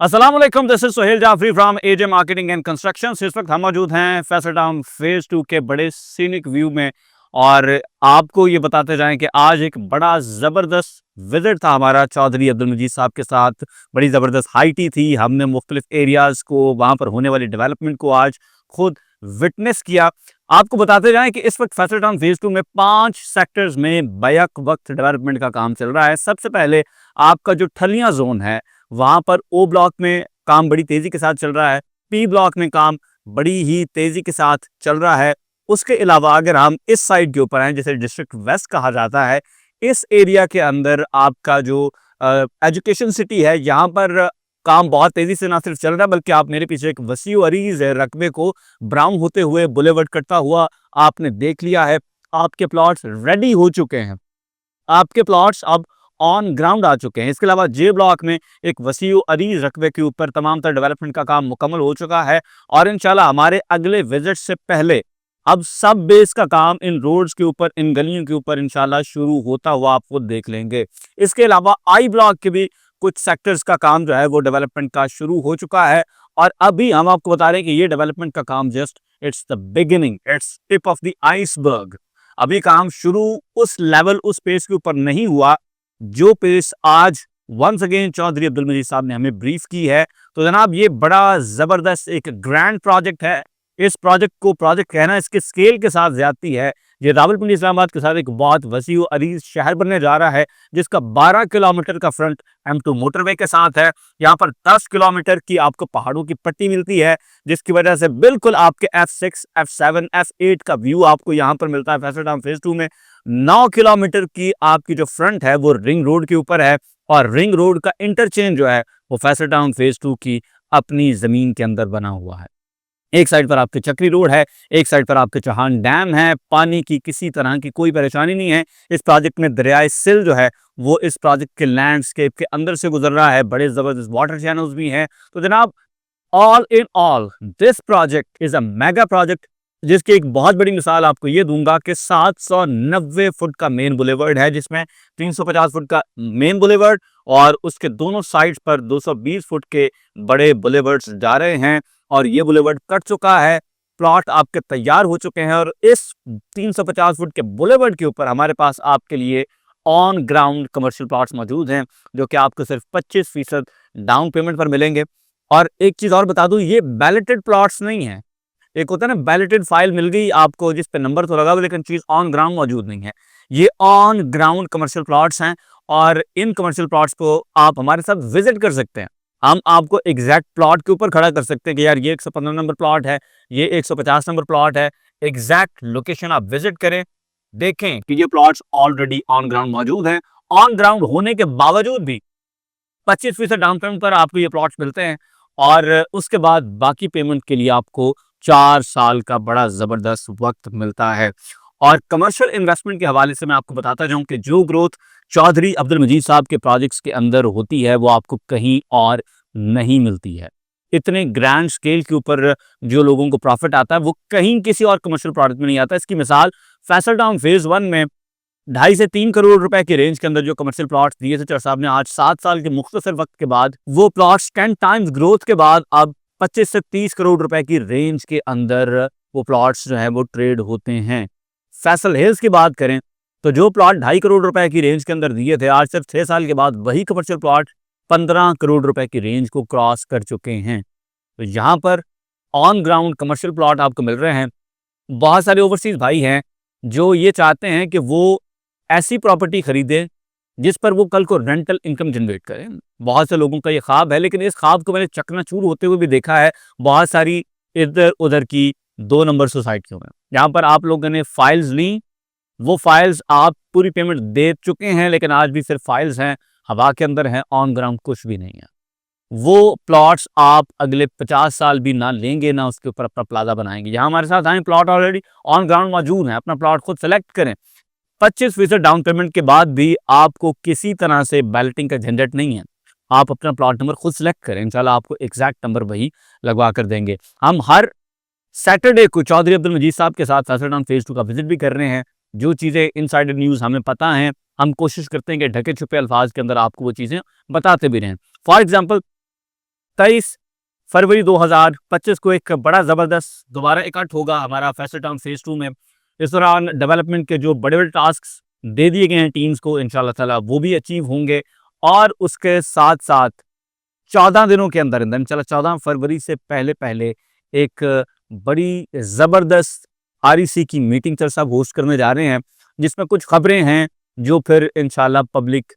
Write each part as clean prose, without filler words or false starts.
अस्सलाम वालेकुम, this is Sohail Jafri from AJ marketing and construction. इस वक्त हम मौजूद हैं फैसल टाउन फेज 2 के बड़े सीनिक व्यू में। और आपको ये बताते जाएं कि आज एक बड़ा ज़बरदस्त विजिट था हमारा चौधरी अब्दुल मजीद साहब के साथ। बड़ी ज़बरदस्त हाइटी थी। हमने मुख्तलिफ एरियाज़ को, वहाँ पर होने वाली डेवलपमेंट को आज खुद विटनेस किया। आपको बताते जाएं कि इस वक्त फैसल टाउन फेज 2 में 5 सेक्टर्स में बैक वक्त डेवलपमेंट का काम चल रहा है। सबसे पहले आपका जो ठलियां जोन है, वहां पर ओ ब्लॉक में काम बड़ी तेजी के साथ चल रहा है। पी ब्लॉक में काम बड़ी ही तेजी के साथ चल रहा है। उसके अलावा अगर हम इस साइड के ऊपर हैं, जिसे डिस्ट्रिक्ट वेस्ट कहा जाता है, इस एरिया के अंदर आपका जो एजुकेशन सिटी है, यहाँ पर काम बहुत तेजी से ना सिर्फ चल रहा है, बल्कि आप मेरे पीछे एक वसी अरीज है रकबे को ब्राउन होते हुए बुलेवर्ड करता हुआ आपने देख लिया है। आपके प्लॉट्स रेडी हो चुके हैं। आपके प्लॉट्स अब ऑन ग्राउंड आ चुके हैं। इसके अलावा जे ब्लॉक में एक वसी अरीज रकबे के ऊपर तमाम तर डेवलपमेंट का काम मुकम्मल हो चुका है। और इंशाल्लाह हमारे अगले विजिट से पहले अब सब बेस का काम इन रोड्स के ऊपर, इन गलियों के ऊपर इंशाल्लाह शुरू होता हुआ आप खुद देख लेंगे। इसके अलावा आई ब्लॉक के भी कुछ सेक्टर्स का काम जो है वो डेवलपमेंट का शुरू हो चुका है। और अभी हम आपको बता रहे हैं कि ये डेवलपमेंट का काम just it's the beginning, its tip of the iceberg. अभी काम शुरू उस लेवल, उस पेस के ऊपर नहीं हुआ जो पेस आज वंस अगेन चौधरी अब्दुल मजीद साहब ने हमें ब्रीफ की है। तो जनाब, ये बड़ा जबरदस्त एक ग्रैंड प्रोजेक्ट है। इस प्रोजेक्ट को प्रोजेक्ट कहना इसके स्केल के साथ ज्यादती है। ये रावलपिंडी इस्लामाबाद के साथ एक बहुत वसी व अरीज शहर बनने जा रहा है, जिसका 12 किलोमीटर का फ्रंट M2 मोटरवे के साथ है। यहाँ पर 10 किलोमीटर की आपको पहाड़ों की पट्टी मिलती है, जिसकी वजह से बिल्कुल आपके F6, F7, F8 का व्यू आपको यहाँ पर मिलता है फैसल टाउन फेज 2 में। 9 किलोमीटर की आपकी जो फ्रंट है वो रिंग रोड के ऊपर है, और रिंग रोड का इंटरचेंज जो है वो फैसल टाउन फेज 2 की अपनी जमीन के अंदर बना हुआ है। एक साइड पर आपके चक्री रोड है, एक साइड पर आपके चौहान डैम है। पानी की किसी तरह की कोई परेशानी नहीं है। इस प्रोजेक्ट में दरियाए सिल जो है वो इस प्रोजेक्ट के लैंडस्केप के अंदर से गुजर रहा है। बड़े जबरदस्त वाटर चैनल्स भी हैं। तो जनाब, all in all this project is a mega project, जिसकी एक बहुत बड़ी मिसाल आपको ये दूंगा कि 790 फुट का मेन बुलेवर्ड है, जिसमें 350 फुट का मेन बुलेवर्ड और उसके दोनों साइड्स पर 220 फुट के बड़े बुलेवर्ड्स जा रहे हैं। और ये बुलेवर्ड कट चुका है, प्लॉट आपके तैयार हो चुके हैं। और इस 350 फुट के बुलेवर्ड के ऊपर हमारे पास आपके लिए ऑन ग्राउंड कमर्शियल प्लॉट्स मौजूद हैं, जो कि आपको सिर्फ 25% डाउन पेमेंट पर मिलेंगे। और एक चीज और बता दूं, ये बैलेटेड प्लॉट्स नहीं है। एक होता है ना, बैलेटेड फाइल मिल गई आपको जिस पे नंबर तो लगा हुआ, लेकिन चीज ऑन ग्राउंड मौजूद नहीं है। ये ऑन ग्राउंड कमर्शियल प्लॉट्स हैं, और इन कमर्शियल प्लॉट्स को आप हमारे साथ विजिट कर सकते हैं। हम आपको एग्जैक्ट प्लॉट के ऊपर खड़ा कर सकते हैं कि यार ये 115 नंबर प्लॉट है, ये 150 नंबर प्लॉट है। एग्जैक्ट लोकेशन आप विजिट करें, देखें कि ये प्लॉट्स ऑलरेडी ऑन ग्राउंड मौजूद हैं। ऑन ग्राउंड होने के बावजूद भी 25% डाउन पेमेंट पर आपको ये प्लॉट्स मिलते हैं। और उसके बाद बाकी पेमेंट के लिए आपको 4 साल का बड़ा जबरदस्त वक्त मिलता है। और कमर्शियल इन्वेस्टमेंट के हवाले से मैं आपको बताता जाऊं कि जो ग्रोथ चौधरी अब्दुल मजीद साहब के प्रोजेक्ट्स के अंदर होती है वो आपको कहीं और नहीं मिलती है। इतने ग्रैंड स्केल के ऊपर जो लोगों को प्रॉफिट आता है वो कहीं किसी और कमर्शियल प्रोडक्ट में नहीं आता। इसकी मिसाल फैसल टाउन फेज 1 में 2.5 से 3 करोड़ रुपए के रेंज के अंदर जो कमर्शियल प्लॉट्स दिए थे चर साहब ने, आज 7 साल के मुख्तसर वक्त के बाद वो प्लॉट्स 10 टाइम्स ग्रोथ के बाद अब 25 से 30 करोड़ रुपए की रेंज के अंदर वो प्लॉट्स जो है वो ट्रेड होते हैं। फैसल हिल्स की बात करें तो जो प्लॉट 2.5 करोड़ रुपए की रेंज के अंदर दिए थे, आज सिर्फ 6 साल के बाद वही कमर्शियल प्लॉट 15 करोड़ रुपए की रेंज को क्रॉस कर चुके हैं। तो यहाँ पर ऑन ग्राउंड कमर्शियल प्लॉट आपको मिल रहे हैं। बहुत सारे ओवरसीज भाई हैं जो ये चाहते हैं कि वो ऐसी प्रॉपर्टी खरीदें जिस पर वो कल को रेंटल इनकम जनरेट करें। बहुत से लोगों का ये ख्वाब है, लेकिन इस ख्वाब को मैंने चकनाचूर होते हुए भी देखा है बहुत सारी इधर उधर की 2 नंबर सोसाइटियों में। यहाँ पर आप लोगों ने फाइल्स ली, वो फाइल्स आप पूरी पेमेंट दे चुके हैं, लेकिन आज भी सिर्फ फाइल्स हैं, हवा के अंदर हैं, ऑन ग्राउंड कुछ भी नहीं है। वो प्लॉट्स आप अगले 50 साल भी ना लेंगे, ना उसके ऊपर अपना प्लाजा बनाएंगे। यहाँ हमारे साथ आए, प्लॉट ऑलरेडी ऑन ग्राउंड मौजूद है, अपना प्लॉट खुद सेलेक्ट करें। 25% डाउन पेमेंट के बाद भी आपको किसी तरह से बैलेटिंग का झंझट नहीं है। आप अपना प्लॉट नंबर खुद सेलेक्ट करें, इंशाल्लाह आपको एग्जैक्ट नंबर वही लगवा कर देंगे। हम हर सैटरडे को चौधरी अब्दुल मजीद साहब के साथ फैसल टाउन फेज 2 का विजिट भी कर रहे हैं। जो चीज़ें इनसाइडर न्यूज़ हमें पता है, हम कोशिश करते हैं कि ढके छुपे अल्फाज के अंदर आपको वो चीज़ें बताते भी रहें। फॉर एग्जाम्पल, 23 फरवरी 2025 को एक बड़ा ज़बरदस्त दोबारा इकट्ठ होगा हमारा फैसल टाउन फेज़ 2 में। इस दौरान डेवलपमेंट के जो बड़े-बड़े टास्क्स दे दिए गए हैं टीम्स को, इंशाल्लाह ताला वो भी अचीव होंगे और उसके साथ-साथ 14 दिनों के अंदर-अंदर इंशाल्लाह 14 फरवरी से पहले-पहले एक बड़ी ज़बरदस्त आरईसी की मीटिंग सर साहब होस्ट करने जा रहे हैं, जिसमें कुछ खबरें हैं जो फिर इंशाल्लाह पब्लिक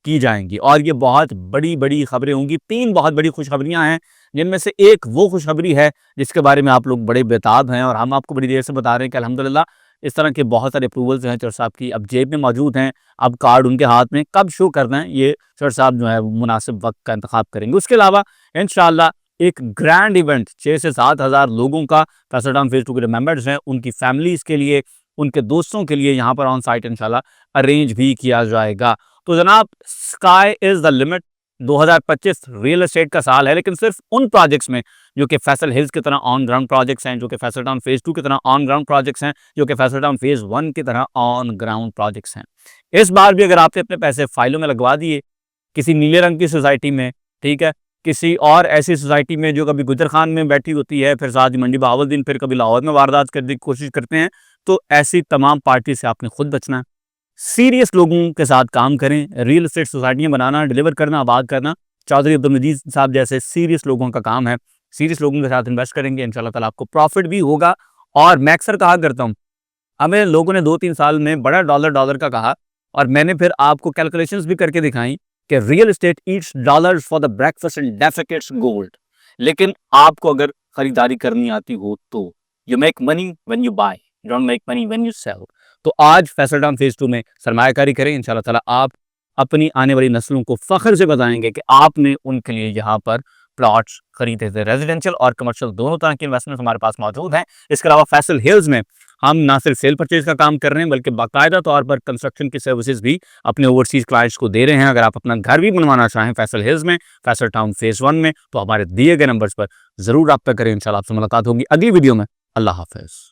की जाएँगी और ये बहुत बड़ी-बड़ी खबरें होंगी। 3 बहुत बड़ी खुशखबरियाँ हैं, जिनमें से एक वो खुशखबरी है जिसके बारे में आप लोग बड़े बेताब हैं और हम आपको बड़ी देर से बता रहे हैं कि अल्हम्दुलिल्लाह इस तरह के बहुत सारे अप्रूवल्स जो हैं सर साहब की अब जेब में मौजूद हैं। अब कार्ड उनके हाथ में, कब शो करना है ये सर साहब जो है मुनासिब वक़्त का इंतखाब करेंगे। उसके अलावा इंशाल्लाह एक ग्रैंड इवेंट 6 से 7 हज़ार लोगों का फैसल टाउन फेज़ 2 के जो मेंबर्स हैं उनकी फैमिलीज़ के लिए, उनके दोस्तों के लिए यहाँ पर ऑन साइट इंशाल्लाह अरेंज भी किया जाएगा। तो जनाब, sky is the limit. 2025 real estate का साल है, लेकिन सिर्फ उन प्रोजेक्ट्स में जो कि फैसल हिल्स की तरह ऑन ग्राउंड प्रोजेक्ट्स हैं, जो कि फैसल टाउन फेज़ 2 की तरह ऑन ग्राउंड प्रोजेक्ट्स हैं, जो कि फैसल टाउन फेज़ 1 की तरह ऑन ग्राउंड प्रोजेक्ट्स हैं। इस बार भी अगर आपने अपने पैसे फाइलों में लगवा दिए किसी नीले रंग की सोसाइटी में, ठीक है, किसी और ऐसी सोसाइटी में जो कभी गुजर खान में बैठी होती है, फिर साथ ही मंडी बहावलदीन, फिर कभी लाहौर में वारदात करने की कोशिश करते हैं, तो ऐसी तमाम पार्टी से आपने खुद बचना है। सीरियस लोगों के साथ काम करें। रियल एस्टेट सोसाइटियाँ बनाना, डिलीवर करना, आबाद करना चौधरी अब्दुल मजीद साहब जैसे सीरियस लोगों का काम है। सीरियस लोगों के साथ इन्वेस्ट करेंगे, इंशाल्लाह ताला आपको प्रॉफिट भी होगा। और मैं अक्सर कहा करता हूँ, हमें लोगों ने 2-3 साल में बड़ा डॉलर का कहा और मैंने फिर आपको कैलकुलेशंस भी करके दिखाई कि real estate eats dollars for the breakfast and defecates gold. लेकिन आपको अगर खरीदारी करनी आती हो तो you make money when you buy, you don't make money when you sell. तो आज फैसल टाउन फेज़ 2 में सरमायाकारी करें, इंशाल्लाह ताला आप अपनी आने वाली नस्लों को फ़ख्र से बताएंगे कि आपने उनके लिए यहाँ पर प्लॉट्स खरीदे थे। रेजिडेंशियल और कमर्शियल दोनों तरह के इन्वेस्टमेंट हमारे पास मौजूद हैं। इसके अलावा फैसल हिल्स में हम ना सिर्फ सेल परचेज का काम कर रहे हैं, बल्कि बाकायदा तौर पर कंस्ट्रक्शन की सर्विसेज भी अपने ओवरसीज क्लाइंट्स को दे रहे हैं। अगर आप अपना घर भी बनवाना चाहें फैसल हिल्स में, फैसल टाउन फेज़ 1 में, तो हमारे दिए गए नंबर्स पर ज़रूर रब्ता करें। इंशाल्लाह आपसे मुलाकात होगी अगली वीडियो में। अल्लाह हाफ़िज़।